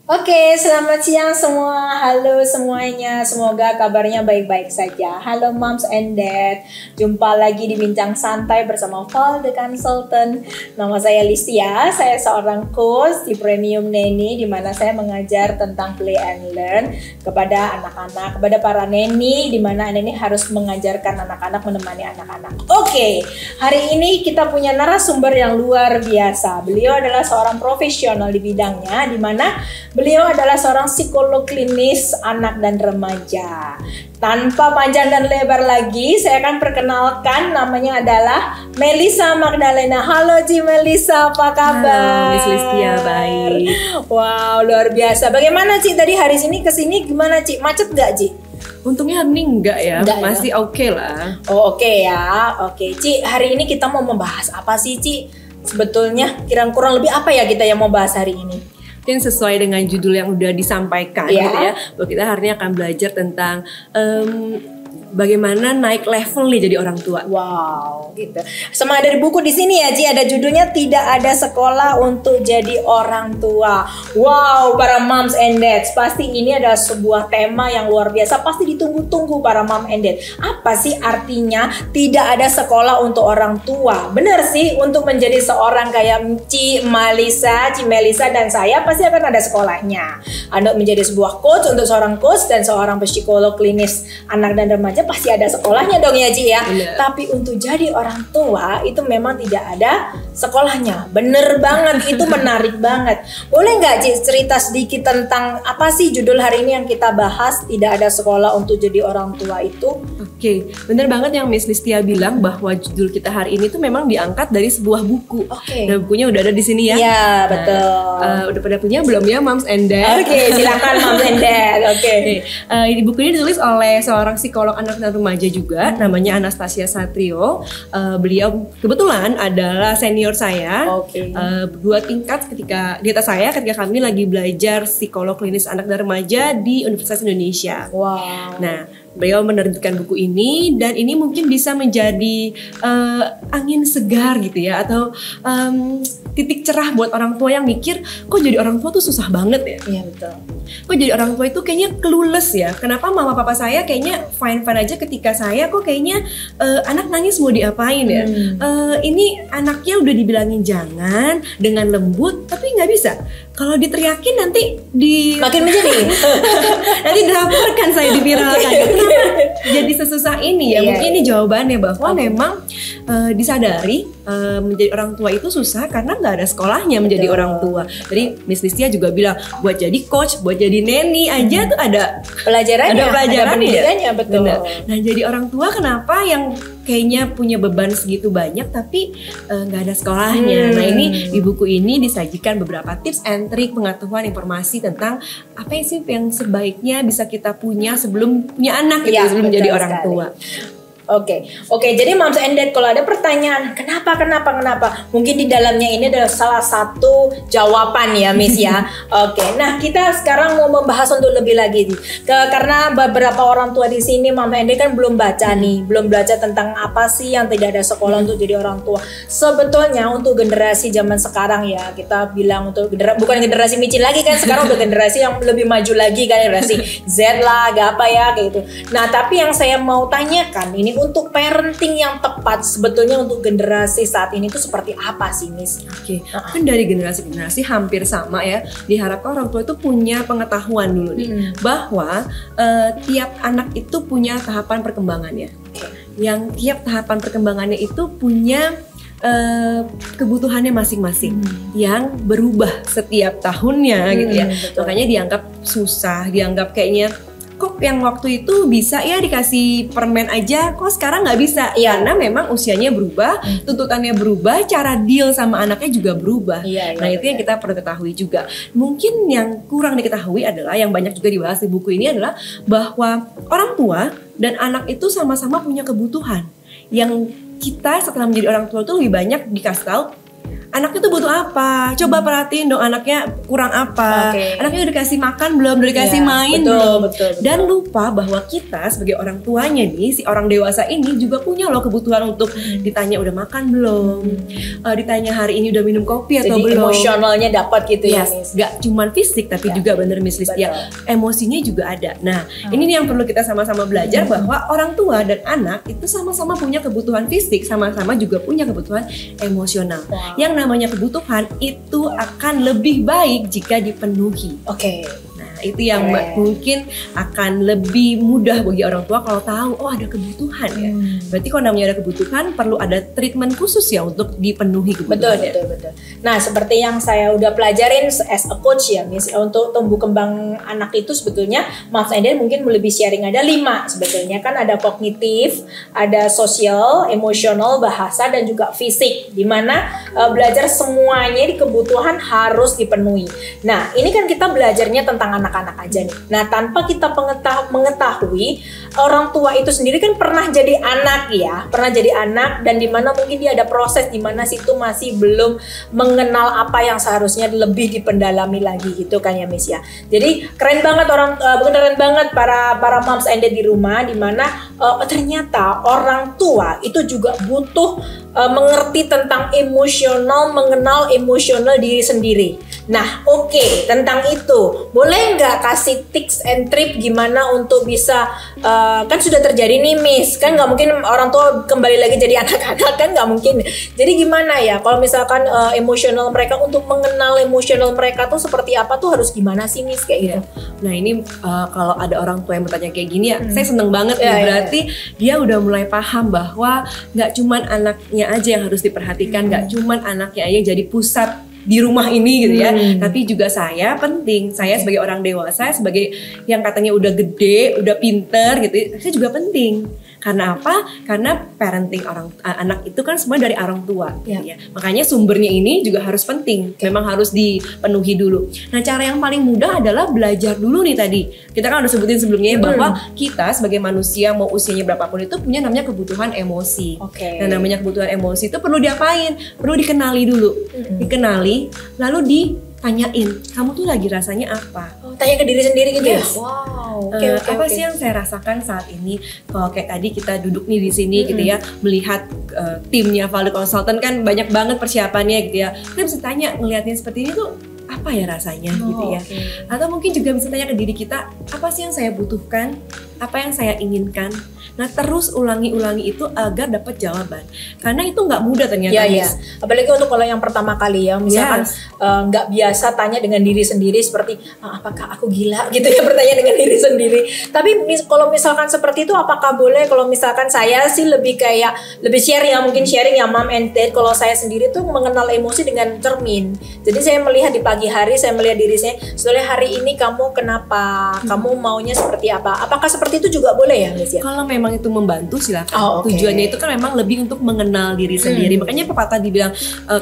Oke, selamat siang semua. Halo semuanya. Semoga kabarnya baik-baik saja. Halo Moms and Dad. Jumpa lagi di Bincang Santai bersama Val the Consultant. Nama saya Listia. Saya seorang coach di Premium Nanny, di mana saya mengajar tentang play and learn kepada anak-anak, kepada para nanny, di mana nanny harus mengajarkan anak-anak, menemani anak-anak. Oke, hari ini kita punya narasumber yang luar biasa. Beliau adalah seorang profesional di bidangnya, di mana beliau adalah seorang psikolog klinis anak dan remaja. Tanpa panjang dan lebar lagi, saya akan perkenalkan, namanya adalah Melissa Magdalena. Halo Ci Melissa, apa kabar? Halo Miss Listia, baik. Wow, luar biasa. Bagaimana Ci tadi hari sini kesini gimana Ci? Macet gak Ci? Untungnya hari ini enggak ya, masih oke lah. Oh oke ya, oke Ci. Hari ini kita mau membahas apa sih Ci? Sebetulnya kurang lebih apa ya kita yang mau bahas hari ini? Mungkin sesuai dengan judul yang udah disampaikan gitu ya, bahwa kita hari ini akan belajar tentang bagaimana naik level nih jadi orang tua. Wow, gitu. Sama ada di buku di sini ya, Ci, ada judulnya Tidak Ada Sekolah Untuk Jadi Orang Tua. Wow, para moms and dads, pasti ini adalah sebuah tema yang luar biasa, pasti ditunggu-tunggu para mom and dad. Apa sih artinya tidak ada sekolah untuk orang tua? Benar sih, untuk menjadi seorang kayak Ci Melissa dan saya pasti akan ada sekolahnya. Untuk menjadi sebuah coach, untuk seorang coach dan seorang psikolog klinis anak dan remaja pasti ada sekolahnya dong ya Ci ya. Bener. Tapi untuk jadi orang tua itu memang tidak ada sekolahnya. Bener banget, itu menarik banget. Boleh nggak Ci cerita sedikit tentang apa sih judul hari ini yang kita bahas, tidak ada sekolah untuk jadi orang tua itu? Oke, bener banget yang Miss Listia bilang bahwa judul kita hari ini tuh memang diangkat dari sebuah buku. Oke. Nah, bukunya udah ada di sini ya. Iya, betul. Udah pada punya belum ya Moms and Dad? Oke, silakan Moms and Dad. Oke. Di buku ini ditulis oleh seorang psikolog anak dan remaja juga, namanya Anastasia Satrio. Beliau kebetulan adalah senior saya. Oke. Dua tingkat di atas saya ketika kami lagi belajar psikolog klinis anak dan remaja di Universitas Indonesia. Wow. Nah, beliau menerbitkan buku ini dan ini mungkin bisa menjadi angin segar gitu ya, atau titik cerah buat orang tua yang mikir kok jadi orang tua tuh susah banget ya. Iya betul. Kok jadi orang tua itu kayaknya clueless ya. Kenapa mama papa saya kayaknya fine aja ketika saya kok kayaknya anak nangis mau diapain ya. Ini anaknya udah dibilangin jangan dengan lembut tapi nggak bisa. Kalau diteriakin nanti makin menjadi. nanti dilaporkan saya diviralkan. Kenapa jadi sesusah ini ya? Mungkin ini jawabannya bahwa memang disadari menjadi orang tua itu susah karena nggak ada sekolahnya menjadi orang tua. Jadi Miss Listia juga bilang buat jadi coach, buat jadi nanny aja tuh ada pelajarannya, ada pendidikannya, betul. Benar. Nah jadi orang tua kenapa yang kayaknya punya beban segitu banyak tapi nggak ada sekolahnya. Nah ini di buku ini disajikan beberapa tips and trik pengetahuan informasi tentang apa sih yang sebaiknya bisa kita punya sebelum punya anak gitu, sebelum jadi orang tua. Oke, jadi Moms and Dad, kalau ada pertanyaan kenapa, mungkin di dalamnya ini adalah salah satu jawaban ya Miss ya. Oke, nah kita sekarang mau membahas untuk lebih lagi karena beberapa orang tua di sini Moms and Dad kan belum baca tentang apa sih yang tidak ada sekolah untuk jadi orang tua. Sebetulnya untuk generasi zaman sekarang ya, kita bilang untuk bukan generasi micin lagi kan, sekarang udah generasi yang lebih maju lagi kan, generasi Z lah, gak apa ya kayak gitu. Nah tapi yang saya mau tanyakan ini, untuk parenting yang tepat sebetulnya untuk generasi saat ini itu seperti apa sih Miss? Oke, kan dari generasi ke generasi hampir sama ya. Diharapkan orang tua itu punya pengetahuan dulu nih bahwa tiap anak itu punya tahapan perkembangannya. Yang tiap tahapan perkembangannya itu punya kebutuhannya masing-masing yang berubah setiap tahunnya gitu ya. Betul. Makanya dianggap susah, dianggap kayaknya kok yang waktu itu bisa ya dikasih permen aja, kok sekarang nggak bisa? Karena memang usianya berubah, tuntutannya berubah, cara deal sama anaknya juga berubah. Nah itu yang kita perlu ketahui juga. Mungkin yang kurang diketahui adalah, yang banyak juga dibahas di buku ini adalah bahwa orang tua dan anak itu sama-sama punya kebutuhan. Yang kita setelah menjadi orang tua itu lebih banyak dikasih tahu, anaknya tuh butuh apa. Coba perhatiin dong anaknya kurang apa. Anaknya udah dikasih makan belum, udah dikasih main belum. Betul. Dan lupa bahwa kita sebagai orang tuanya nih, si orang dewasa ini juga punya loh kebutuhan untuk ditanya udah makan belum, ditanya hari ini udah minum kopi atau jadi belum. Emosionalnya dapat gitu ya, Miss. Gak cuman fisik tapi juga bener Miss Listia, emosinya juga ada. Nah, ini nih yang perlu kita sama-sama belajar bahwa orang tua dan anak itu sama-sama punya kebutuhan fisik, sama-sama juga punya kebutuhan emosional. Yang namanya kebutuhan itu akan lebih baik jika dipenuhi. Nah, itu yang mungkin akan lebih mudah bagi orang tua kalau tahu oh ada kebutuhan ya. Berarti kalau namanya ada kebutuhan perlu ada treatment khusus ya untuk dipenuhi kebutuhannya. Betul. Nah, seperti yang saya udah pelajarin as a coach ya, Miss, untuk tumbuh kembang anak itu sebetulnya Moms and Dad mungkin lebih sharing ada 5 sebetulnya kan, ada kognitif, ada sosial, emosional, bahasa dan juga fisik, dimana belajar semuanya di kebutuhan harus dipenuhi. Nah, ini kan kita belajarnya tentang anak-anak aja nih. Nah, tanpa kita mengetahui orang tua itu sendiri kan pernah jadi anak ya, dan dimana mungkin dia ada proses dimana situ masih belum mengenal apa yang seharusnya lebih dipendalami lagi gitu kan ya Miss ya. Jadi keren banget para moms and dad di rumah, dimana ternyata orang tua itu juga butuh mengerti tentang emosional, mengenal emosional diri sendiri. Nah, tentang itu boleh nggak kasih tips and trip gimana untuk bisa kan sudah terjadi nih Miss, kan nggak mungkin orang tua kembali lagi jadi anak-anak, kan nggak mungkin. Jadi gimana ya kalau misalkan emosional mereka, untuk mengenal emosional mereka tuh seperti apa tuh harus gimana sih Miss kayak gitu? Nah ini kalau ada orang tua yang bertanya kayak gini ya, saya seneng banget nih, berarti dia udah mulai paham bahwa nggak cuman anaknya aja yang harus diperhatikan, nggak cuman anaknya aja yang jadi pusat di rumah ini gitu ya, tapi juga saya penting. Saya sebagai orang dewasa, sebagai yang katanya udah gede, udah pinter gitu, saya juga penting. Karena apa? Karena parenting anak itu kan semua dari orang tua gitu ya. Makanya sumbernya ini juga harus penting. Memang harus dipenuhi dulu. Nah, cara yang paling mudah adalah belajar dulu nih tadi. Kita kan udah sebutin sebelumnya bahwa kita sebagai manusia mau usianya berapapun itu punya namanya kebutuhan emosi. Nah, namanya kebutuhan emosi itu perlu diapain? Perlu dikenali dulu. Dikenali, lalu ditanyain, kamu tuh lagi rasanya apa? Tanya ke diri sendiri gitu ya? Wow. Apa sih yang saya rasakan saat ini? Kalau kayak tadi kita duduk nih di sini gitu ya, melihat timnya Valde Consultant kan banyak banget persiapannya gitu ya. Kita bisa tanya, ngelihatnya seperti ini tuh apa ya rasanya gitu ya. Atau mungkin juga bisa tanya ke diri kita, apa sih yang saya butuhkan? Apa yang saya inginkan? Nah, terus ulangi itu agar dapat jawaban. Karena itu nggak mudah ternyata. Iya. Apalagi untuk kalau yang pertama kali ya, misalkan nggak biasa tanya dengan diri sendiri seperti apakah aku gila gitu ya, bertanya dengan diri sendiri. Tapi kalau misalkan seperti itu, apakah boleh? Kalau misalkan saya sih lebih sharing ya, mungkin sharing ya mom and dad. Kalau saya sendiri tuh mengenal emosi dengan cermin. Jadi saya melihat di pagi hari, saya melihat diri saya, sebetulnya hari ini kamu kenapa? Kamu maunya seperti apa? Apakah seperti itu juga boleh ya, Miss ya? Kalau memang itu membantu silakan. Tujuannya itu kan memang lebih untuk mengenal diri sendiri. Makanya pepatah dibilang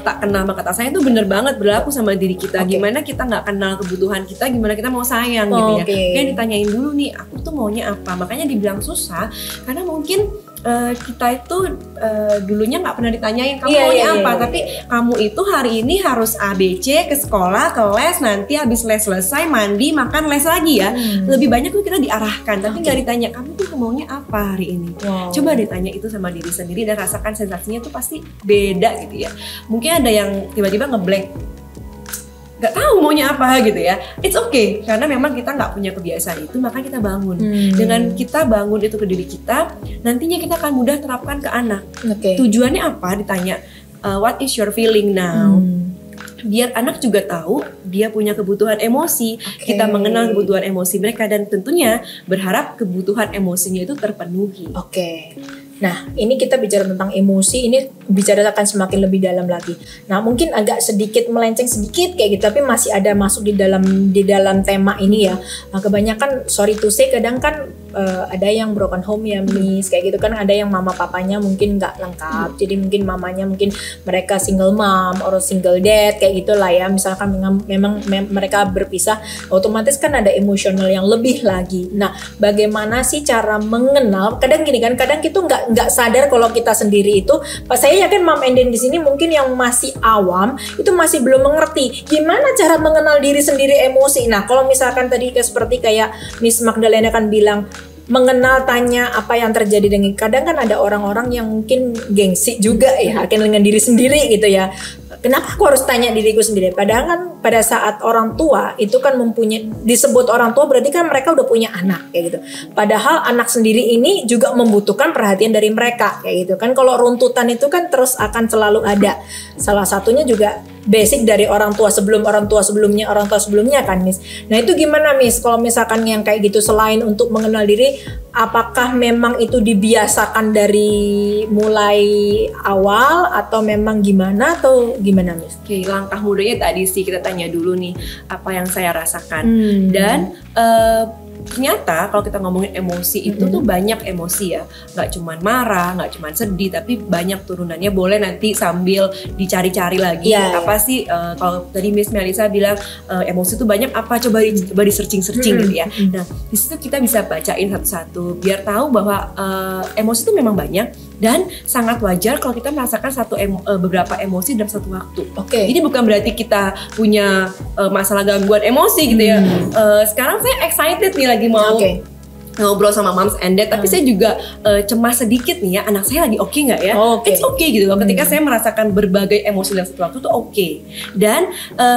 tak kenal maka tak sayang, itu bener banget berlaku sama diri kita. Gimana kita nggak kenal kebutuhan kita, gimana kita mau sayang gitu ya. Kayak ditanyain dulu nih, aku tuh maunya apa. Makanya dibilang susah karena mungkin kita itu dulunya nggak pernah ditanyain kamu maunya apa, tapi kamu itu hari ini harus ABC, ke sekolah, ke les, nanti habis les selesai mandi, makan, les lagi ya. Lebih banyak tuh kita diarahkan, tapi nggak ditanya kamu tuh maunya apa hari ini. Coba ditanya itu sama diri sendiri dan rasakan sensasinya tuh pasti beda gitu ya. Mungkin ada yang tiba-tiba ngeblank, nggak tahu maunya apa gitu ya. It's okay, karena memang kita nggak punya kebiasaan itu, maka kita bangun. Dengan kita bangun itu ke diri kita, nantinya kita akan mudah terapkan ke anak. Tujuannya apa? Ditanya, what is your feeling now? Biar anak juga tahu dia punya kebutuhan emosi. Kita mengenal kebutuhan emosi mereka dan tentunya berharap kebutuhan emosinya itu terpenuhi. Nah, ini kita bicara tentang emosi, ini bicara akan semakin lebih dalam lagi. Nah, mungkin agak sedikit melenceng sedikit kayak gitu, tapi masih ada masuk di dalam tema ini ya. Nah, kebanyakan sorry to say kadang kan ada yang broken home ya Miss, kayak gitu kan, ada yang mama papanya mungkin nggak lengkap, jadi mungkin mamanya mungkin mereka single mom or single dad kayak gitulah ya, misalkan memang mereka berpisah, otomatis kan ada emosional yang lebih lagi. Nah, bagaimana sih cara mengenal? Kadang gini kan, kadang kita nggak sadar kalau kita sendiri itu, pas saya yakin Mom Enden di sini mungkin yang masih awam itu masih belum mengerti gimana cara mengenal diri sendiri emosi. Nah, kalau misalkan tadi seperti kayak Miss Magdalena kan bilang mengenal, tanya apa yang terjadi dengan, kadang kan ada orang-orang yang mungkin gengsi juga ya akan dengan diri sendiri gitu ya. Kenapa aku harus tanya diriku sendiri? Padahal kan pada saat orang tua itu kan mempunyai, disebut orang tua berarti kan mereka udah punya anak kayak gitu. Padahal anak sendiri ini juga membutuhkan perhatian dari mereka kayak gitu kan. Kalau runtutan itu kan terus akan selalu ada. Salah satunya juga basic dari orang tua sebelumnya kan Miss. Nah itu gimana Miss kalau misalkan yang kayak gitu, selain untuk mengenal diri, apakah memang itu dibiasakan dari mulai awal atau memang gimana, atau gimana Miss? Oke, langkah mudanya tadi sih kita tanya dulu nih apa yang saya rasakan. Dan ternyata kalau kita ngomongin emosi itu tuh banyak emosi ya, nggak cuman marah, nggak cuman sedih, tapi banyak turunannya. Boleh nanti sambil dicari-cari lagi apa sih, kalau tadi Miss Melisa bilang emosi itu banyak apa, coba di searching gitu ya. Nah di situ kita bisa bacain satu-satu biar tahu bahwa emosi itu memang banyak. Dan sangat wajar kalau kita merasakan beberapa emosi dalam satu waktu. Jadi bukan berarti kita punya masalah gangguan emosi gitu ya. Sekarang saya excited nih lagi mau ngobrol sama Moms and Dad, tapi saya juga cemas sedikit nih ya, anak saya lagi oke nggak ya? It's okay gitu loh. Ketika saya merasakan berbagai emosi dalam satu waktu tuh oke. Dan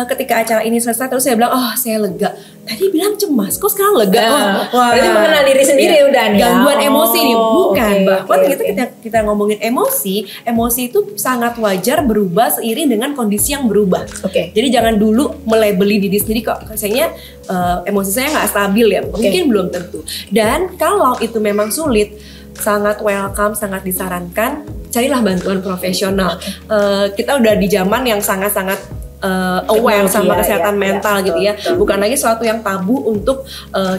ketika acara ini selesai terus saya bilang, oh saya lega. Tadi bilang cemas, kok sekarang lega? Berarti mengenal diri sendiri udah nih. Gangguan emosi nih, bukan. Bahwa ternyata kita ngomongin emosi itu sangat wajar berubah seiring dengan kondisi yang berubah. Jadi jangan dulu melabeli diri sendiri kok kayaknya emosi saya nggak stabil ya. Mungkin belum tentu. Dan kalau itu memang sulit, sangat welcome, sangat disarankan carilah bantuan profesional. Kita udah di zaman yang sangat-sangat aware sama kesehatan mental gitu ya. Bukan lagi sesuatu yang tabu untuk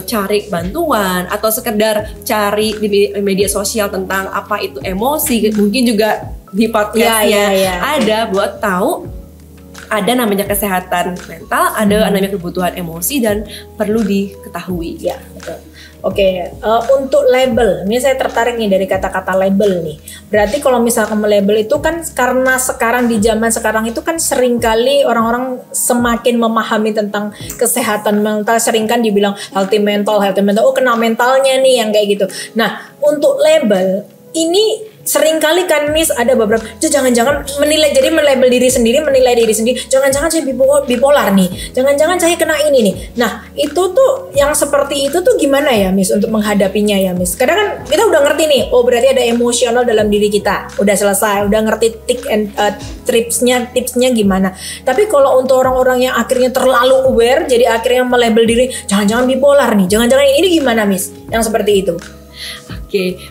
cari bantuan atau sekedar cari di media sosial tentang apa itu emosi. Mungkin juga di podcastnya ada buat tahu ada namanya kesehatan mental, ada namanya kebutuhan emosi dan perlu diketahui. Ya, betul. Untuk label, ini saya tertarik nih dari kata-kata label nih. Berarti kalau misalkan melabel itu kan karena sekarang di zaman sekarang itu kan seringkali orang-orang semakin memahami tentang kesehatan mental, sering kan dibilang healthy mental, oh kena mentalnya nih yang kayak gitu. Nah, untuk label ini seringkali kan Miss ada beberapa, jangan-jangan melabel diri sendiri, menilai diri sendiri, jangan-jangan saya bipolar nih, jangan-jangan saya kena ini nih. Nah itu tuh yang seperti itu tuh gimana ya Miss untuk menghadapinya ya Miss? Kadang kan kita udah ngerti nih, oh berarti ada emosional dalam diri kita, udah selesai, udah ngerti tipsnya gimana. Tapi kalau untuk orang-orang yang akhirnya terlalu aware, jadi akhirnya melabel diri, jangan-jangan bipolar nih, jangan-jangan ini gimana Miss? Yang seperti itu.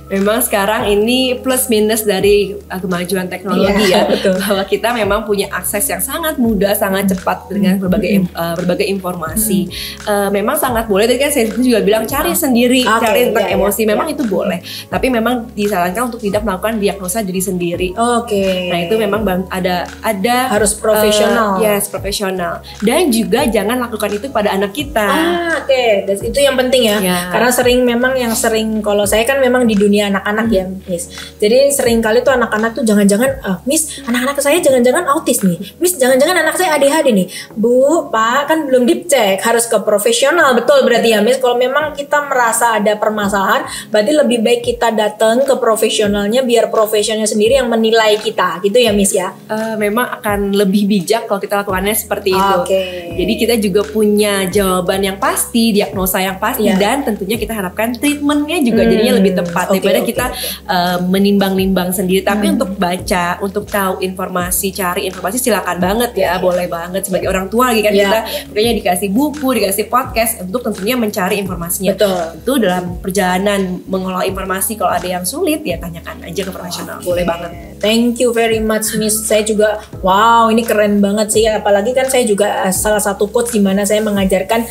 Memang sekarang ini plus minus dari kemajuan teknologi bahwa kita memang punya akses yang sangat mudah, sangat cepat dengan berbagai informasi. Memang sangat boleh, tadi kan saya juga bilang cari sendiri, cari tentang emosi, memang itu boleh. Tapi memang disarankan untuk tidak melakukan diagnosa diri sendiri. Nah itu memang ada harus profesional. Profesional. Dan juga jangan lakukan itu pada anak kita. Itu yang penting ya. Karena sering kalau saya kan memang di dunia anak-anak ya Miss. Jadi sering kali tuh anak-anak tuh jangan-jangan Miss, anak-anak saya jangan-jangan autis nih. Miss, jangan-jangan anak saya ADHD nih. Bu, Pak, kan belum dicek, harus ke profesional. Betul berarti ya Miss. Kalau memang kita merasa ada permasalahan, berarti lebih baik kita datang ke profesionalnya biar profesionalnya sendiri yang menilai kita. Gitu ya Miss ya. Memang akan lebih bijak kalau kita lakukannya seperti itu. Jadi kita juga punya jawaban yang pasti, diagnosa yang pasti, dan tentunya kita harapkan treatmentnya juga jadinya lebih tepat daripada kita menimbang-nimbang sendiri. Tapi untuk baca, untuk tahu informasi, cari informasi silakan banget ya, boleh banget sebagai orang tua lagi kan kita makanya dikasih buku, dikasih podcast untuk tentunya mencari informasinya. Itu dalam perjalanan mengelola informasi, kalau ada yang sulit ya tanyakan aja ke profesional. Boleh banget. Thank you very much Miss. Saya juga wow, ini keren banget sih. Apalagi kan saya juga salah satu coach di mana saya mengajarkan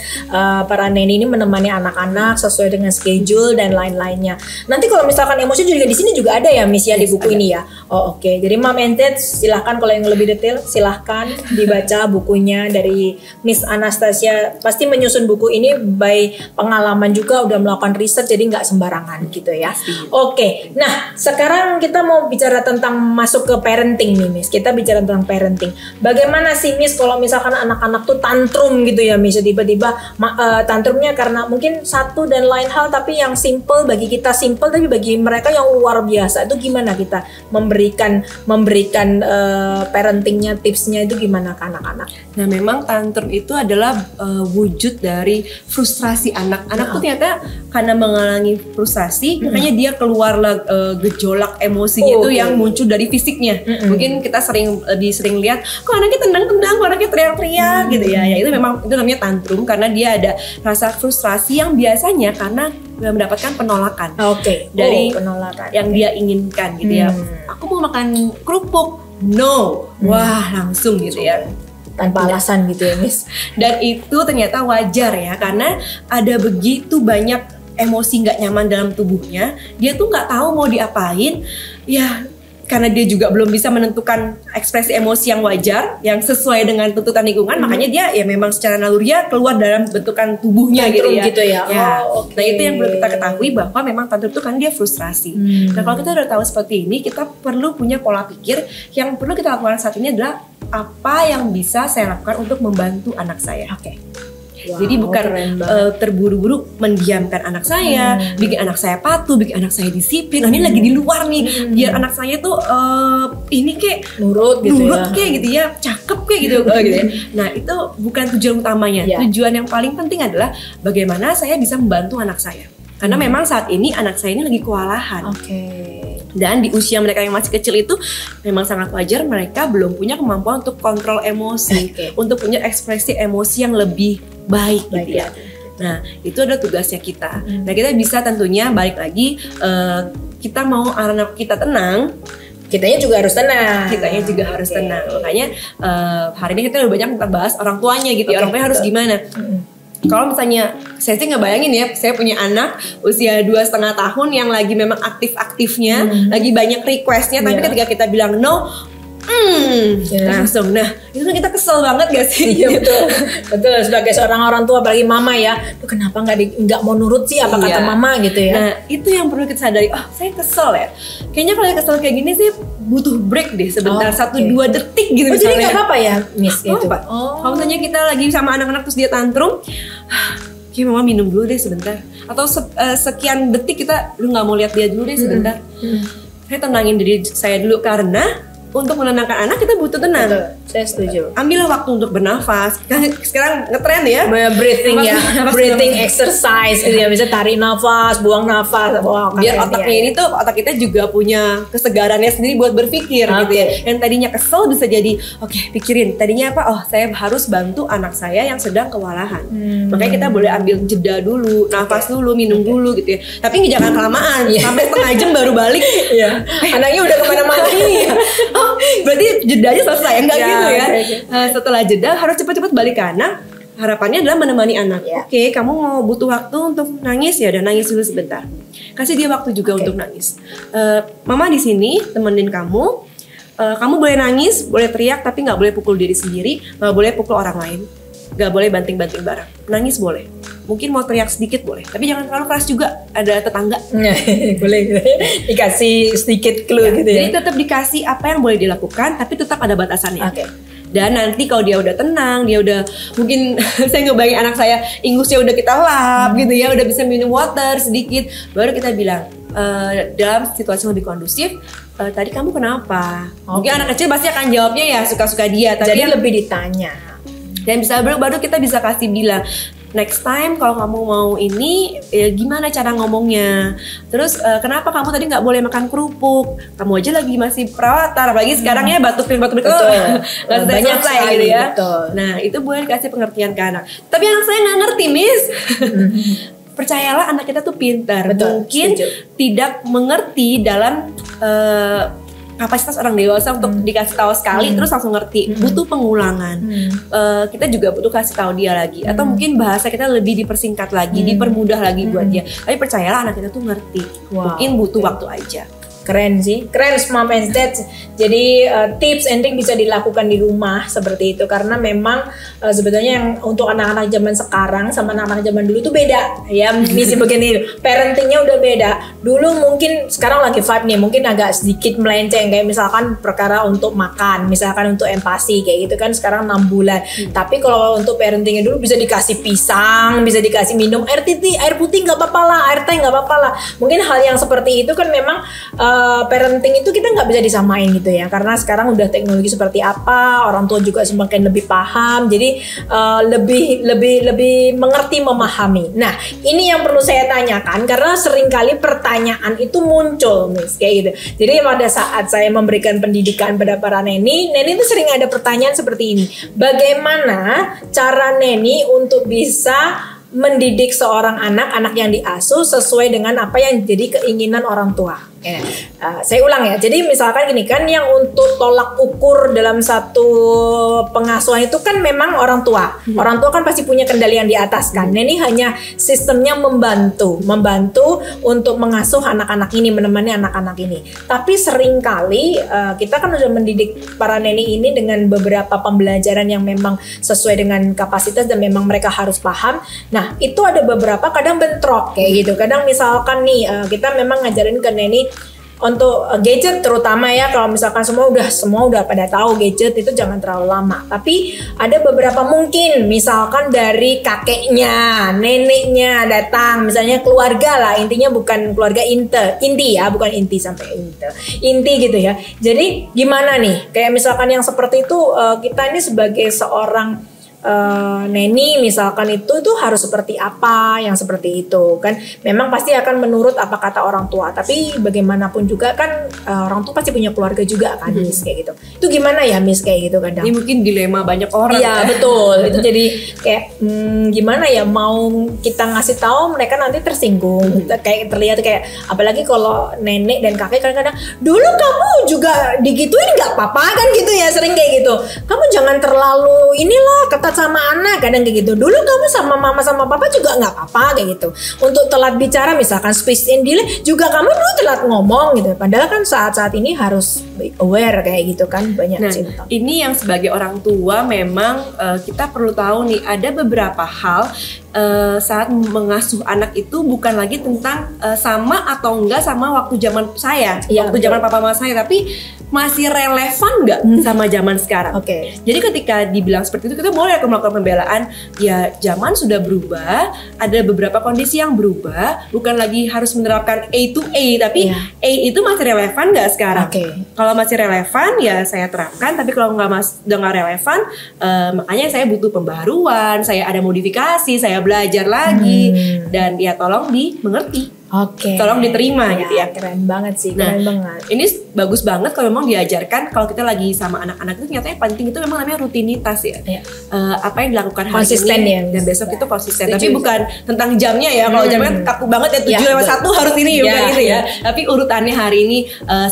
para neni ini menemani anak-anak sesuai dengan schedule dan lain-lainnya. Nanti kalau misalkan emosi juga di sini juga ada ya Miss ya, di buku ada. ini ya. Oh oke. Jadi Mom and Dad silahkan kalau yang lebih detail silahkan dibaca bukunya dari Miss Anastasia. Pasti menyusun buku ini by pengalaman juga, udah melakukan riset, jadi nggak sembarangan gitu ya. Oke. Nah sekarang kita mau bicara tentang masuk ke parenting nih Miss. Kita bicara tentang parenting. Bagaimana sih Miss kalau misalkan anak-anak tuh tantrum gitu ya Miss, tiba-tiba tantrumnya karena mungkin satu dan lain hal, tapi yang simple bagi kita simple, tapi bagi mereka yang luar biasa. Itu gimana kita memberikan parentingnya, tipsnya itu gimana ke anak-anak? Nah memang tantrum itu adalah wujud dari frustrasi anak. Anak tuh ternyata karena mengalami frustasi, makanya dia keluarlah gejolak emosinya itu yang muncul dari fisiknya. Mungkin kita lebih sering lihat, kok anaknya tendang-tendang, kok anaknya teriak-teriak gitu ya. Ya itu memang itu namanya tantrum karena dia ada rasa frustrasi yang biasanya karena mendapatkan penolakan. Dari penolakan yang dia inginkan gitu ya. Aku mau makan kerupuk, no, wah langsung gitu ya. Tanpa alasan gitu ya Miss. Dan itu ternyata wajar ya, karena ada begitu banyak emosi nggak nyaman dalam tubuhnya. Dia tuh nggak tahu mau diapain ya, karena dia juga belum bisa menentukan ekspresi emosi yang wajar, yang sesuai dengan tuntutan lingkungan, makanya dia ya memang secara naluriah keluar dalam bentukan tubuhnya Tantrum gitu ya. Okay. Nah itu yang perlu kita ketahui, bahwa memang tantrum itu kan dia frustrasi. Nah kalau kita udah tahu seperti ini, kita perlu punya pola pikir. Yang perlu kita lakukan saat ini adalah apa yang bisa saya lakukan untuk membantu anak saya. Wow, jadi bukan terburu-buru mendiamkan anak saya, bikin anak saya patuh, bikin anak saya disiplin. Nah, ini lagi di luar nih, biar anak saya tuh ini kayak nurut kayak gitu ya, cakep kayak gitu, gitu ya. Nah itu bukan tujuan utamanya. Tujuan yang paling penting adalah bagaimana saya bisa membantu anak saya. Karena memang saat ini anak saya ini lagi kewalahan. Dan di usia mereka yang masih kecil itu memang sangat wajar mereka belum punya kemampuan untuk kontrol emosi, untuk punya ekspresi emosi yang lebih baik gitu ya. Nah itu adalah tugasnya kita. Nah kita bisa tentunya balik lagi, kita mau anak kita tenang, kitanya juga harus tenang. Tenang. Makanya hari ini kita udah banyak bahas orang tuanya gitu ya. Orang tuanya harus gimana. Kalau misalnya saya sih nggak bayangin ya, saya punya anak usia 2,5 tahun yang lagi memang aktif-aktifnya, lagi banyak requestnya, tapi ketika kita bilang no, langsung. Nah itu kan kita kesel banget gak sih? Iya betul. Sebagai seorang orang tua, apalagi mama ya, kenapa nggak mau nurut sih apa kata mama gitu ya? Nah itu yang perlu kita sadari. Oh saya kesel ya. Kayaknya kalau kesel kayak gini sih butuh break deh sebentar, 1-2 detik gitu misalnya. Jadi nggak apa-apa ya Miss gitu? Kalau misalnya kita lagi sama anak-anak terus dia tantrum, kayak mama minum dulu deh sebentar. Atau sekian detik kita lu nggak mau lihat dia dulu deh sebentar. Saya tenangin diri saya dulu, karena untuk menenangkan anak kita butuh tenang. Betul, saya setuju. Ambillah waktu untuk bernafas. Sekarang ngetren ya, breathing ya, breathing exercise gitu ya. Bisa tarik nafas, buang nafas. Biar otaknya ini tuh, otak kita juga punya kesegarannya sendiri buat berpikir gitu ya. Yang tadinya kesel bisa jadi pikirin tadinya apa. Oh saya harus bantu anak saya yang sedang kewalahan. Makanya kita boleh ambil jeda dulu, nafas dulu, minum dulu gitu ya. Tapi jangan kelamaan, sampai setengah jam baru balik. Anaknya udah kemana-mana. Berarti jedanya selesai, enggak gitu ya. Setelah jeda harus cepat-cepat balik ke anak. Harapannya adalah menemani anak. Oke, kamu mau butuh waktu untuk nangis ya, udah nangis dulu sebentar. Kasih dia waktu juga untuk nangis. Mama di sini temenin kamu. Kamu boleh nangis, boleh teriak, tapi nggak boleh pukul diri sendiri, nggak boleh pukul orang lain, nggak boleh banting-banting barang. Nangis boleh. Mungkin mau teriak sedikit boleh, tapi jangan terlalu keras juga. Ada tetangga. Boleh dikasih sedikit clue gitu ya. Jadi tetap dikasih apa yang boleh dilakukan, tapi tetap ada batasannya. Dan nanti kalau dia udah tenang, dia udah mungkin saya ngebayangin anak saya ingusnya udah kita lap gitu ya, udah bisa minum water sedikit, baru kita bilang dalam situasi lebih kondusif, tadi kamu kenapa? Mungkin anak kecil pasti akan jawabnya ya suka-suka dia, tapi jadi lebih ditanya. Dan baru kita bisa kasih bilang, next time kalau kamu mau ini gimana cara ngomongnya. Terus kenapa kamu tadi nggak boleh makan kerupuk? Kamu aja lagi masih perawatan, apalagi sekarang ya batuk-batuk nggak selesai gitu ya. Nah itu boleh kasih pengertian ke anak. Tapi anak saya nggak ngerti, Miss. Percayalah anak kita tuh pintar. Mungkin tidak mengerti dalam kapasitas orang dewasa untuk dikasih tahu sekali terus langsung ngerti. Butuh pengulangan. Kita juga butuh kasih tahu dia lagi, atau mungkin bahasa kita lebih dipersingkat lagi, dipermudah lagi buat dia. Tapi percayalah anak kita tuh ngerti. Mungkin butuh waktu aja. Keren sih, keren mom and dad. Jadi tips and trick bisa dilakukan di rumah seperti itu, karena memang sebetulnya yang untuk anak-anak zaman sekarang sama anak-anak zaman dulu tuh beda ya. Misi begini, parentingnya udah beda. Dulu mungkin, sekarang lagi vibe nih, mungkin agak sedikit melenceng, kayak misalkan perkara untuk makan, misalkan untuk empati kayak gitu kan sekarang 6 bulan. Tapi kalau untuk parentingnya dulu bisa dikasih pisang, bisa dikasih minum air putih nggak apa-apa lah, air teh nggak apa-apa lah. Mungkin hal yang seperti itu kan memang parenting itu kita nggak bisa disamain gitu ya, karena sekarang udah teknologi seperti apa, orang tua juga semakin lebih paham, jadi lebih mengerti, memahami. Nah, ini yang perlu saya tanyakan karena seringkali pertanyaan itu muncul, Miss, kayak gitu. Jadi pada saat saya memberikan pendidikan pada para neni itu sering ada pertanyaan seperti ini: bagaimana cara neni untuk bisa mendidik seorang anak yang diasuh sesuai dengan apa yang jadi keinginan orang tua? Saya ulang ya, jadi misalkan gini kan, yang untuk tolak ukur dalam satu pengasuhan itu kan memang orang tua. Orang tua kan pasti punya kendali yang di atas kan. Neni hanya sistemnya membantu untuk mengasuh anak-anak ini, menemani anak-anak ini. Tapi seringkali kita kan udah mendidik para neni ini dengan beberapa pembelajaran yang memang sesuai dengan kapasitas dan memang mereka harus paham. Nah, itu ada beberapa kadang bentrok kayak gitu. Kadang misalkan nih kita memang ngajarin ke neni untuk gadget terutama ya, kalau misalkan semua udah pada tahu gadget itu jangan terlalu lama. Tapi ada beberapa mungkin misalkan dari kakeknya, neneknya datang, misalnya keluarga lah, intinya bukan keluarga inti ya, bukan inti sampai inti gitu ya. Jadi gimana nih, kayak misalkan yang seperti itu, kita ini sebagai seorang neni misalkan itu harus seperti apa, yang seperti itu kan memang pasti akan menurut apa kata orang tua. Tapi bagaimanapun juga kan orang tua pasti punya keluarga juga kan, Miss, kayak gitu. Itu gimana ya, Miss, kayak gitu kadang? Ini mungkin dilema banyak orang. Iya betul. Itu jadi kayak gimana ya, mau kita ngasih tahu mereka nanti tersinggung. Kayak terlihat kayak, apalagi kalau nenek dan kakek kadang-kadang, dulu kamu juga digituin nggak apa-apa kan gitu ya, sering kayak gitu. Kamu jangan terlalu inilah ketat sama anak, kadang kayak gitu. Dulu kamu sama mama sama papa juga nggak apa-apa kayak gitu. Untuk telat bicara misalkan space in delay juga kamu dulu telat ngomong gitu. Padahal kan saat-saat ini harus aware kayak gitu kan, banyak cinta. Ini yang sebagai orang tua memang kita perlu tahu nih, ada beberapa hal saat mengasuh anak itu bukan lagi tentang sama atau enggak sama waktu zaman saya, waktu zaman papa mama saya, tapi masih relevan nggak sama zaman sekarang. Jadi ketika dibilang seperti itu, kita boleh melakukan pembelaan. Ya, zaman sudah berubah, ada beberapa kondisi yang berubah, bukan lagi harus menerapkan A to A, tapi A itu masih relevan nggak sekarang? Kalau masih relevan ya saya terapkan, tapi kalau udah nggak relevan, makanya saya butuh pembaruan, saya ada modifikasi, saya belajar lagi, dan ya tolong dimengerti. Tolong diterima gitu ya. Keren banget sih, keren banget. Ini bagus banget kalau memang diajarkan. Kalau kita lagi sama anak-anak itu nyatanya penting itu memang namanya rutinitas ya. Apa yang dilakukan hari konsisten ini ya, dan besok itu konsisten. Tapi bukan tentang jamnya ya. Kalau jamnya kaku banget ya, 7-1 harus ini bukan gitu ya. Tapi urutannya hari ini,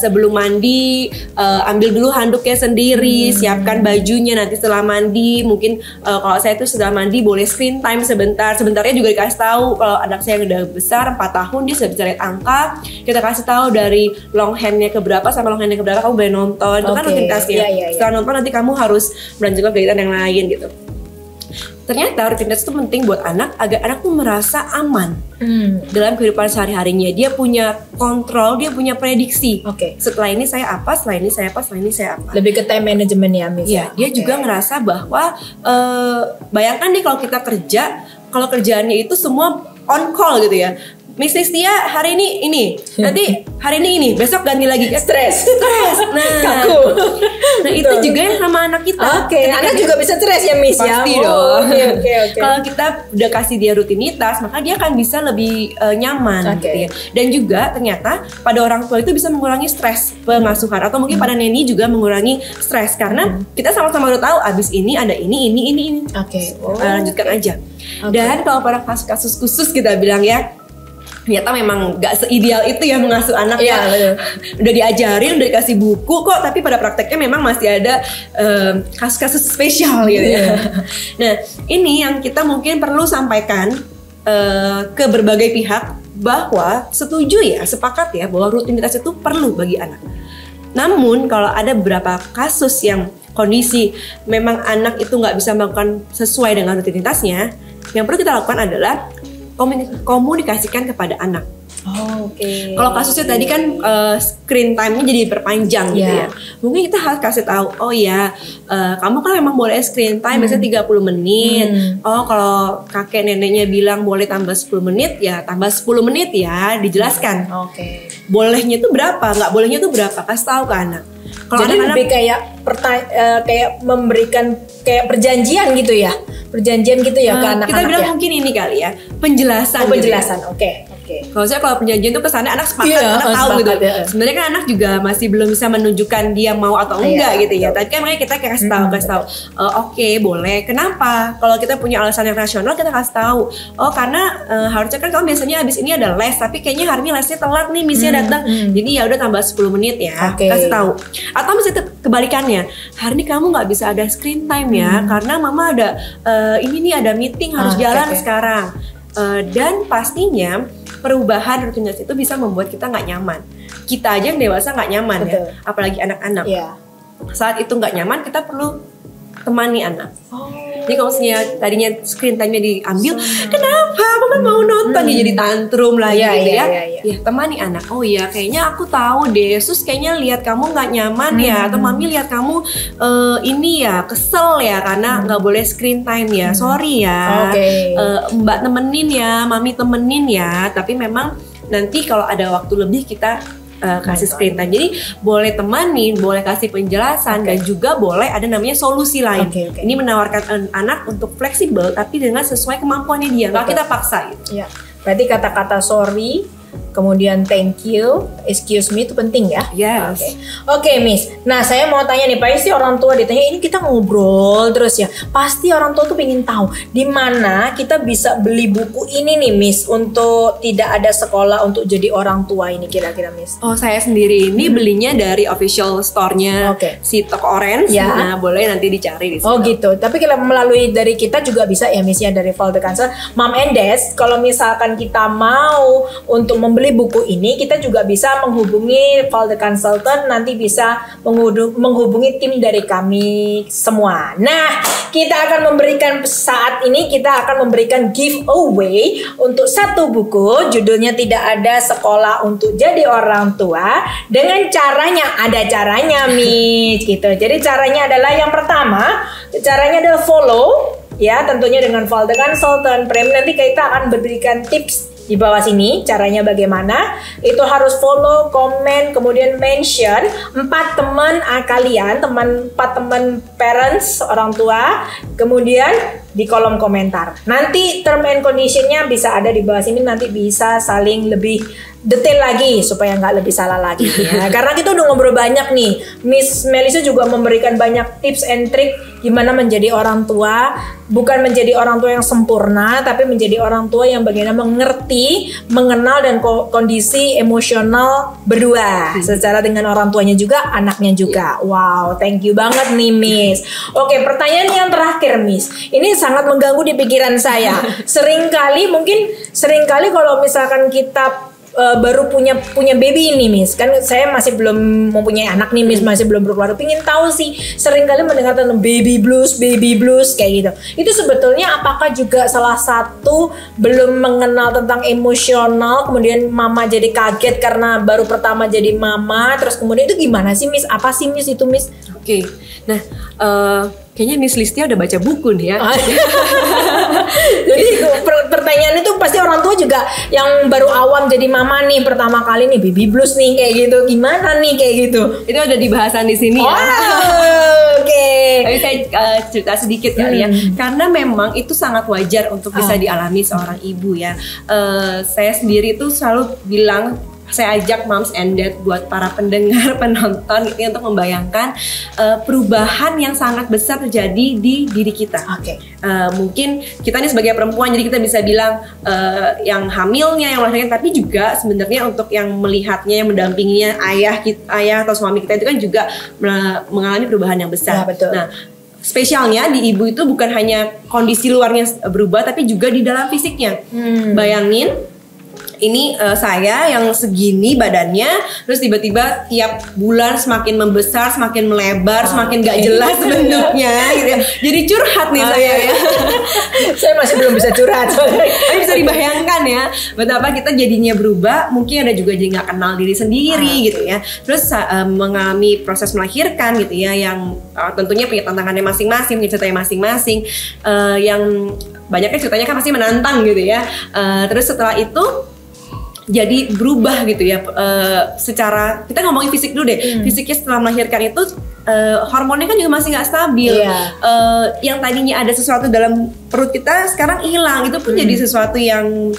sebelum mandi ambil dulu handuknya sendiri, siapkan bajunya, nanti setelah mandi mungkin kalau saya itu setelah mandi boleh screen time sebentarnya juga dikasih tahu. Kalau anak saya yang udah besar 4 tahun, dia sudah bisa lihat angka, kita kasih tahu dari long handnya ke berapa sampai long handnya ke berapa kamu boleh nonton. Itu kan rutinitasnya. Setelah nonton nanti kamu harus melanjutkan kegiatan yang lain gitu. Ternyata rutinitas itu penting buat anak agar anak tuh merasa aman dalam kehidupan sehari-harinya. Dia punya kontrol, dia punya prediksi. Setelah ini saya apa, setelah ini saya apa, setelah ini saya apa. Lebih ke time management ya, Miss. Iya, dia juga ngerasa bahwa bayangkan nih kalau kita kerja, kalau kerjaannya itu semua on call gitu ya. Miss Tia hari ini, nanti hari ini, besok ganti lagi. Stres. Nah, kaku. Nah itu juga yang sama anak kita. Anak juga bisa stres ya, Miss. Pasti dong. Kalau kita udah kasih dia rutinitas, maka dia akan bisa lebih nyaman gitu ya. Dan juga ternyata pada orang tua itu bisa mengurangi stres pengasuhan, atau mungkin pada neni juga mengurangi stres karena kita sama-sama udah tahu abis ini ada ini. Lanjutkan aja. Dan kalau pada kasus-kasus khusus kita bilang ya, ternyata memang gak seideal itu ya mengasuh anak ya. Udah diajarin, udah dikasih buku kok, tapi pada prakteknya memang masih ada kasus-kasus spesial gitu ya. Nah, ini yang kita mungkin perlu sampaikan ke berbagai pihak, bahwa setuju ya, sepakat ya bahwa rutinitas itu perlu bagi anak. Namun kalau ada beberapa kasus yang kondisi memang anak itu nggak bisa melakukan sesuai dengan rutinitasnya, yang perlu kita lakukan adalah komunikasikan kepada anak. Kalau kasusnya tadi kan screen time-nya jadi berpanjang gitu ya. Mungkin kita harus kasih tahu, oh ya, kamu kan memang boleh screen time biasanya 30 menit. Oh, kalau kakek neneknya bilang boleh tambah 10 menit, ya tambah 10 menit ya, dijelaskan. Bolehnya itu berapa, nggak bolehnya itu berapa, kasih tahu ke anak. Kalau jadi lebih kayak kayak memberikan kayak perjanjian gitu ya. Perjanjian gitu ya ke anak-anak. Kita bilang mungkin ini kali ya, penjelasan. Penjelasan, gitu ya. Kalau perjanjian itu kesannya anak sepakat, anak tahu gitu. Sebenarnya kan anak juga masih belum bisa menunjukkan dia mau atau enggak gitu ya. Tapi kan makanya kita kasih tahu. Oke, boleh. Kenapa? Kalau kita punya alasan yang rasional, kita kasih tahu. Oh, karena harusnya kan kamu biasanya habis ini ada les, tapi kayaknya hari ini lesnya telat nih, missnya datang. Jadi ya udah tambah 10 menit ya. Kasih tahu. Atau misalnya kebalikannya, hari ini kamu nggak bisa ada screen time ya, karena mama ada ini nih ada meeting harus jalan sekarang. Dan pastinya perubahan rutinitas itu bisa membuat kita nggak nyaman. Kita aja yang dewasa nggak nyaman ya, apalagi anak-anak. Saat itu nggak nyaman, kita perlu temani anak. Jadi kalau misalnya tadinya screen time-nya diambil, kenapa? Aku kan mau nonton, dia jadi tantrum lagi gitu ya. Ya temani anak. Oh iya, kayaknya aku tahu deh. Sus kayaknya lihat kamu nggak nyaman ya, atau mami lihat kamu ini ya kesel ya karena nggak boleh screen time ya. Sorry ya. Mbak temenin ya, mami temenin ya. Tapi memang nanti kalau ada waktu lebih kita kasih screen time. Jadi boleh temanin, boleh kasih penjelasan, dan juga boleh ada namanya solusi lain. Ini menawarkan anak untuk fleksibel tapi dengan sesuai kemampuannya dia. Kalau kita paksa gitu. Berarti kata-kata sorry, kemudian thank you, excuse me itu penting ya. Oke, Miss. Nah, saya mau tanya nih, pasti orang tua ditanya, ini kita ngobrol terus ya. Pasti orang tua tuh pengen tahu di mana kita bisa beli buku ini nih, Miss, untuk tidak ada sekolah untuk jadi orang tua ini kira-kira, Miss. Oh, saya sendiri ini belinya dari official store-nya si Toko Orange. Nah, boleh nanti dicari di situ. Oh, gitu. Tapi kalau melalui dari kita juga bisa ya, Miss, ya, dari Val The Counsel. Mom and Dad, kalau misalkan kita mau untuk membeli buku ini, kita juga bisa menghubungi Val The Consultant, nanti bisa menghubungi tim dari kami semua. Nah, kita akan memberikan saat ini, kita akan memberikan giveaway untuk satu buku, judulnya Tidak Ada Sekolah Untuk Jadi Orang Tua, dengan caranya, ada caranya, Miss, gitu. Jadi caranya adalah yang pertama, caranya adalah follow, ya, tentunya dengan Val The Consultant Premium. Nanti kita akan memberikan tips di bawah sini caranya bagaimana. Itu harus follow, komen, kemudian mention 4 teman kalian, 4 teman parents, orang tua, kemudian di kolom komentar. Nanti term and conditionnya bisa ada di bawah sini, nanti bisa saling lebih detail lagi supaya nggak lebih salah lagi ya. Karena kita udah ngobrol banyak nih, Miss Melissa juga memberikan banyak tips and trick gimana menjadi orang tua, bukan menjadi orang tua yang sempurna, tapi menjadi orang tua yang bagaimana mengerti, mengenal dan kondisi emosional berdua, secara dengan orang tuanya juga, anaknya juga. Wow, thank you banget nih, Miss. Oke, pertanyaan yang terakhir, Miss. Ini sangat mengganggu di pikiran saya. Seringkali kalau misalkan kita baru punya baby ini, Miss, kan saya masih belum mempunyai anak nih, Miss, masih belum berkeluarga, pingin tahu sih, seringkali mendengar tentang baby blues kayak gitu. Itu sebetulnya apakah juga salah satu belum mengenal tentang emosional, kemudian mama jadi kaget karena baru pertama jadi mama, terus kemudian itu gimana sih, Miss? Apa sih, Miss, itu, Miss? Oke. Nah, kayaknya Miss Listia udah baca buku nih ya. Jadi pertanyaan itu pasti orang tua juga yang baru awam jadi mama nih, pertama kali nih baby blues nih kayak gitu, gimana nih kayak gitu. Itu ada di bahasan di sini ya. Tapi saya cerita sedikit kali ya, karena memang itu sangat wajar untuk bisa dialami seorang ibu ya. Saya sendiri tuh selalu bilang saya ajak moms and dad buat para pendengar, penonton gitu, untuk membayangkan perubahan yang sangat besar terjadi di diri kita. Mungkin kita nih sebagai perempuan, jadi kita bisa bilang yang hamilnya, yang melahirkan, tapi juga sebenarnya untuk yang melihatnya, yang mendampinginya, ayah atau suami kita itu kan juga mengalami perubahan yang besar. Betul. Nah, spesialnya di ibu itu bukan hanya kondisi luarnya berubah, tapi juga di dalam fisiknya. Bayangin, ini saya yang segini badannya, terus tiba-tiba tiap bulan semakin membesar, semakin melebar, semakin gak jelas bentuknya gitu ya. Jadi curhat nih saya ya. Saya masih belum bisa curhat. Tapi bisa dibayangkan ya, betapa kita jadinya berubah. Mungkin ada juga jadi gak kenal diri sendiri gitu ya. Terus mengalami proses melahirkan gitu ya, yang tentunya punya tantangannya masing-masing, punya ceritanya masing-masing, yang banyaknya ceritanya kan pasti menantang gitu ya. Terus setelah itu jadi berubah gitu ya, secara kita ngomongin fisik dulu deh. Fisiknya setelah melahirkan itu hormonnya kan juga masih nggak stabil. Yang tadinya ada sesuatu dalam perut kita sekarang hilang. Itu pun jadi sesuatu yang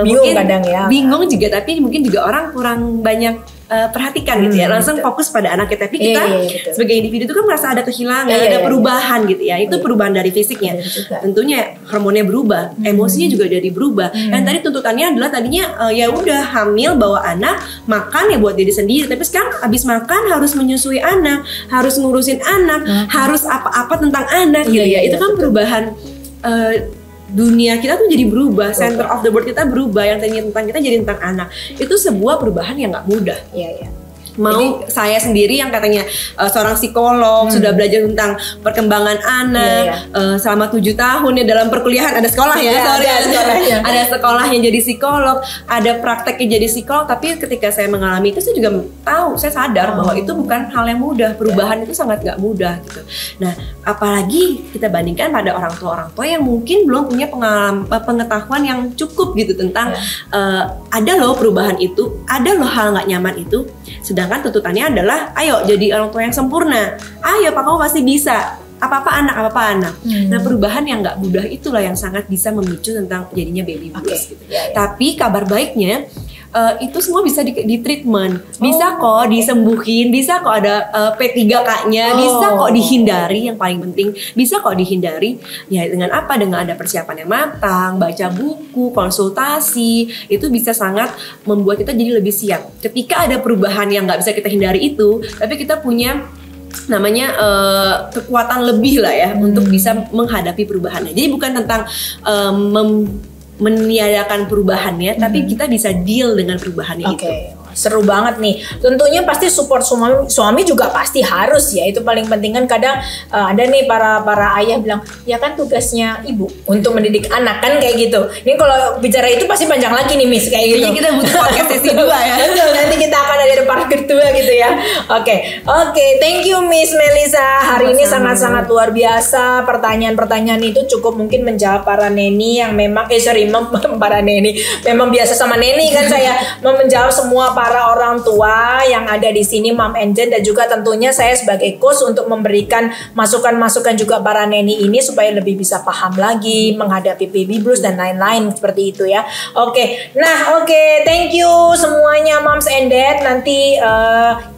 bingung mungkin kadang ya. Bingung juga, tapi mungkin juga orang kurang banyak perhatikan gitu ya, langsung fokus pada anak kita. Tapi kita sebagai individu itu kan merasa ada kehilangan, ada perubahan gitu ya. Itu perubahan dari fisiknya. Tentunya hormonnya berubah, emosinya juga jadi berubah. Yang tadi tuntutannya adalah tadinya ya udah hamil, bawa anak, makan ya buat diri sendiri. Tapi sekarang abis makan harus menyusui anak, harus ngurusin anak, harus apa-apa tentang anak gitu ya. Itu kan perubahan dunia kita tuh jadi berubah, center of the world kita berubah, yang tadinya tentang kita jadi tentang anak. Itu sebuah perubahan yang nggak mudah. Mau jadi, saya sendiri yang katanya seorang psikolog, sudah belajar tentang perkembangan anak selama 7 tahun ya, dalam perkuliahan ada sekolah ya, ada sekolahnya jadi psikolog, ada prakteknya jadi psikolog. Tapi ketika saya mengalami itu, saya juga tahu, saya sadar bahwa itu bukan hal yang mudah. Perubahan itu sangat gak mudah gitu. Nah, apalagi kita bandingkan pada orang tua yang mungkin belum punya pengetahuan yang cukup gitu tentang ada loh perubahan itu, ada loh hal gak nyaman itu. Sedangkan tuntutannya adalah, ayo jadi orang tua yang sempurna, ayo Pak, kamu pasti bisa, apa-apa anak. Nah, perubahan yang nggak mudah itulah yang sangat bisa memicu tentang jadinya baby blues gitu. Tapi kabar baiknya, itu semua bisa di treatment, bisa kok disembuhin, bisa kok ada P3K-nya, bisa kok dihindari, yang paling penting bisa kok dihindari. Ya dengan apa? Dengan ada persiapan yang matang, baca buku, konsultasi, itu bisa sangat membuat kita jadi lebih siap. Ketika ada perubahan yang nggak bisa kita hindari itu, tapi kita punya namanya kekuatan lebih lah ya untuk bisa menghadapi perubahannya. Jadi bukan tentang meniadakan perubahannya, tapi kita bisa deal dengan perubahannya itu. Seru banget nih. Tentunya pasti support suami juga pasti harus ya. Itu paling penting kan. Kadang ada nih para ayah bilang, ya kan tugasnya ibu untuk mendidik anak kan, kayak gitu. Ini kalau bicara itu pasti panjang lagi nih Miss, kayak gitu. Kayaknya kita butuh podcast sesi 2 ya. Betul, nanti kita akan ada part kedua gitu ya. Oke, thank you Miss Melisa. Hari ini sangat-sangat luar biasa. Pertanyaan-pertanyaan itu cukup mungkin menjawab para neni yang memang para neni memang biasa sama neni kan saya menjawab semua para orang tua yang ada di sini, Mom and Dad, dan juga tentunya saya sebagai coach untuk memberikan masukan-masukan juga para neni ini supaya lebih bisa paham lagi menghadapi baby blues dan lain-lain seperti itu ya. Thank you semuanya Moms and Dad. Nanti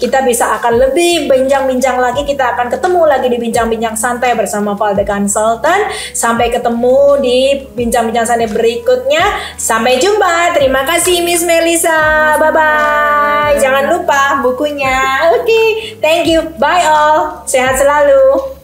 kita bisa akan lebih bincang-bincang lagi, kita akan ketemu lagi di bincang-bincang santai bersama Val the Consultant. Sampai ketemu di bincang-bincang santai berikutnya. Sampai jumpa. Terima kasih Miss Melisa. Bye-bye. Jangan lupa bukunya. Thank you. Bye all. Sehat selalu.